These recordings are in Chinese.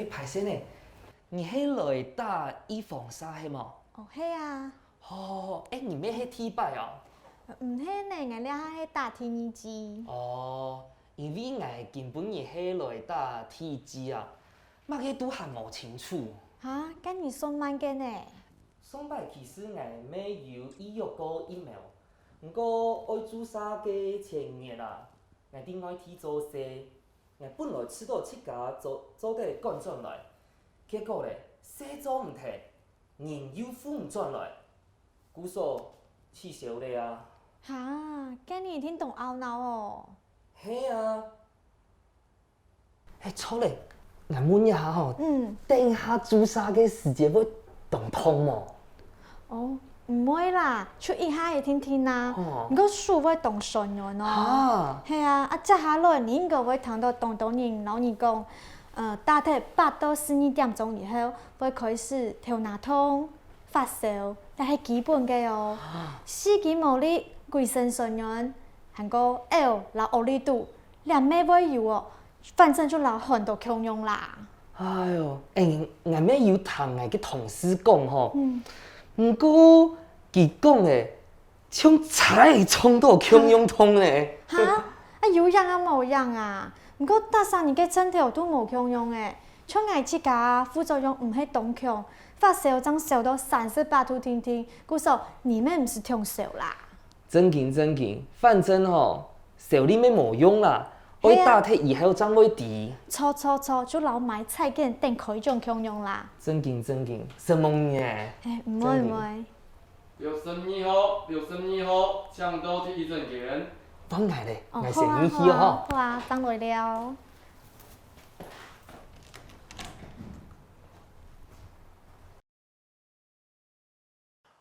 歹势呢，你迄来打预防沙黑冇？哦，嘿啊，哦，你咩迄体摆哦？唔嘿呢，我俩迄打天耳机。哦，因为我根本日迄来打体机啊，嘛去拄还无清楚。哈，跟你送慢嘅呢？上摆其实我没有医药个疫苗，不过爱注射个前日啊，我顶爱去做西，我本来吃到七家做个赶转来，结果咧西做唔摕，人又付唔转来，故说气消咧啊。哈，跟你听懂懊恼哦。嘿啊，错咧，我问一下吼，等下注射个时间要动痛冇？哦，唔会啦，出一下会听听啦。哦不过树会动神样咯。哈，系啊，接下来你应该会听到动人老你讲，大体8到12点钟以后会开始头脑痛、发烧，但系基本嘅哦。四肢无力、规身酸软，还个腰、老压力肚，连尾会有哦，反正就老很多共用啦。哎呦，我咩有同我嘅同事讲吼，不过伊讲诶，像菜冲到胸涌痛诶。哈，有样啊冇样啊，不过打3年嘅针头都冇共用诶，像我自家副作用唔系当强，发烧真烧到38度天天，故说你们唔是痛烧啦。真紧，反正吼，手里面冇用啦，我打体以后怎会治？错，就老买菜嘅等开种共用啦。真紧，什么嘢？唔会。62号，抢到第一证件。放来咧，我好先啊你去哦。好啊，当来了。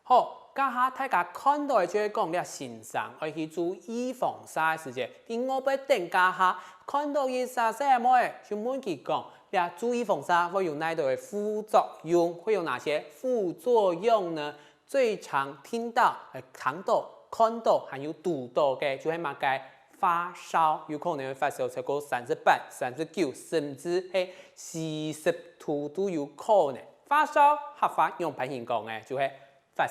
好，家下大家看到的就係講你欣賞，要去做預防沙嘅時節。啲我俾等家下看到嘅沙係乜嘢，就問佢講，你做預防沙會有哪度嘅副作用？會有哪些副作用呢？最常聽到、看到、看到還有讀到嘅，就係乜嘅發燒，有可能會發燒超過38、39，甚至係40度都有可能。發燒合法用排型講嘅，就係發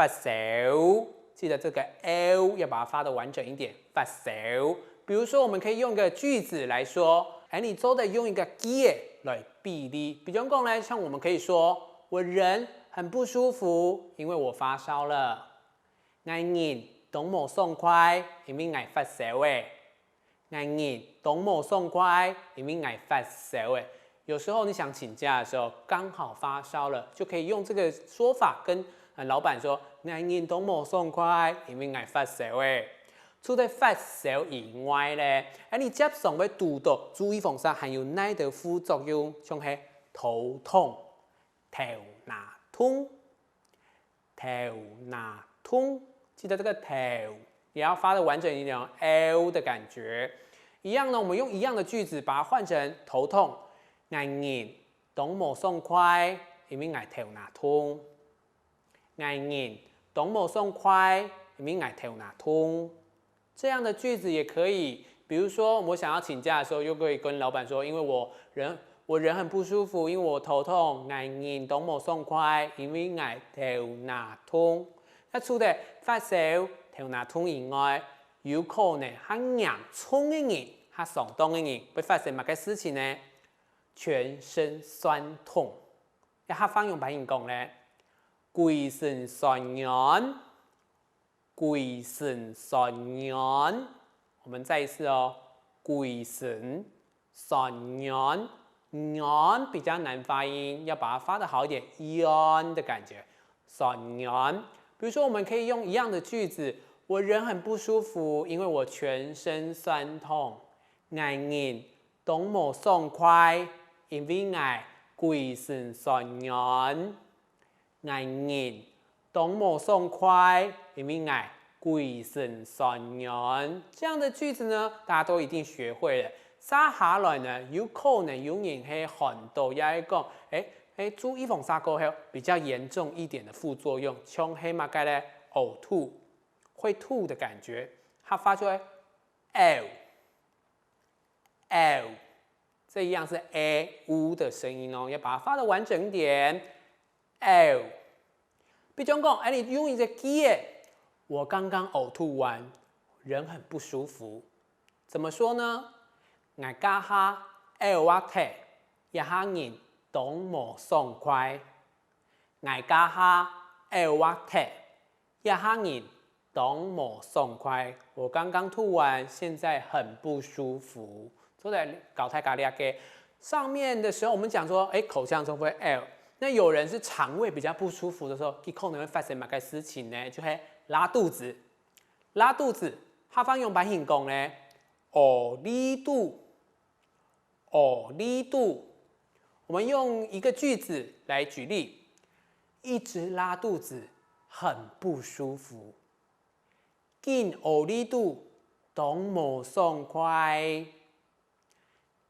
燒，記得這個 L 要把它發得完整一點。發燒，比如說我們可以用一個句子來說，你做的用一個嘅來比例。比如講呢，像我們可以說，我人很不舒服，因為我發燒了。我人都冇爽快，因為我發燒誒。我人都冇爽快，因為我發燒誒。有時候你想請假的時候，剛好發燒了，就可以用這個說法跟老闆說：我人都冇爽快，因為我發燒誒。除咗發燒以外咧，你接上要讀到注意防曬，還有哪啲副作用？像係頭痛、頭哪痛，記得這個頭也要發得完整一點 ，L 的感覺。一樣呢，我們用一樣的句子把它換成頭痛。我人都冇爽快，因為我頭哪痛。我人都冇爽快，因為我頭哪痛。這樣的句子也可以，比如說我想要請假的時候，又可以跟老闆說，因為我人很不舒服，因為我頭痛。我人都冇爽快，因為我頭哪痛。那除了發燒、頭哪痛以外，有可能係嚴重的人、係上當的人會發生乜嘅事情呢？全身酸痛，一下方用排型講咧，規身酸軟，我們再一次哦，規身酸軟，軟比較難發音，要把它發得好一點，軟的感覺，酸軟。比如說，我們可以用一樣的句子，我人很不舒服，因為我全身酸痛，我人都冇爽快。因為我規身酸軟，我人都冇爽快，因為我規身酸軟。這樣的句子呢，大家都一定學會了。接下來呢，有可能有人係很多也係講，做預防沙過後比較嚴重一點的副作用，像係乜嘅咧？嘔吐，會吐的感覺，它發出來 L。这一样是 a u 的声音哦，要把它发的完整一点。l。比如讲，你用一个记的，我刚刚呕吐完，人很不舒服。怎么说呢？我家下 l 我体，一下人懂无爽快。我家下 l 我体，一下人懂无爽快。我刚刚吐完，现在很不舒服。都在搞太咖喱给上面的时候，我们讲说，口腔中会 L。那有人是肠胃比较不舒服的时候，可能会发生哪个事情呢？就会拉肚子。拉肚子，下方用白形讲呢，里肚。我们用一个句子来举例，一直拉肚子，很不舒服。见里肚，懂无爽快。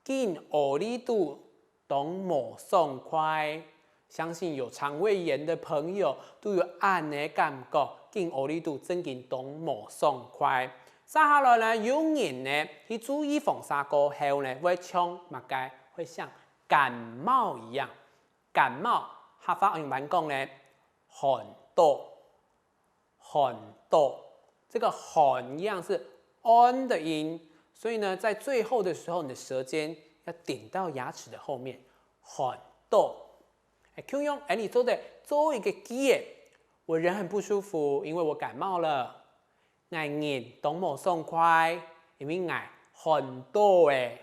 见里肚，懂无爽快。相信有肠胃炎的朋友都有按的感觉，见里肚真见懂无爽快。接下来呢，有人呢去注意防晒过后呢，会像乜嘅？会像感冒一样。感冒，下方用文讲呢，寒多。这个寒一样是 on 的音。所以呢，在最后的时候，你的舌尖要顶到牙齿的后面，很多。Q 用你做一个记，我人很不舒服，因为我感冒了。我人懂无爽快，因为我很多诶。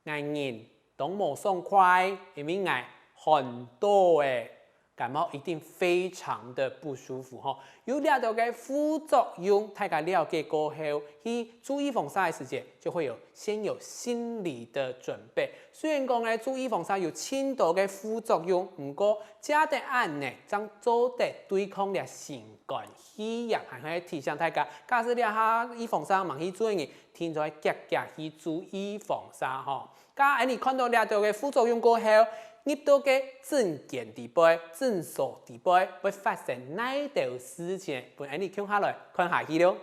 我人懂无爽快，因为我很多诶。感冒一定非常的不舒服哈，有两道嘅副作用，大家了解过后，去注意防晒的时间，就会先有心理的准备。虽然讲咧注意防晒有轻度嘅副作用，不过加得按呢，将做得对抗了新冠肺炎，还可以提醒大家，假使你下预防晒忙去做嘅，天在积极去注意防晒哈。假如你看到两道嘅副作用过后，入到嘅正健地杯、正所地杯会发生哪道事情？本你聽下來看下去咯。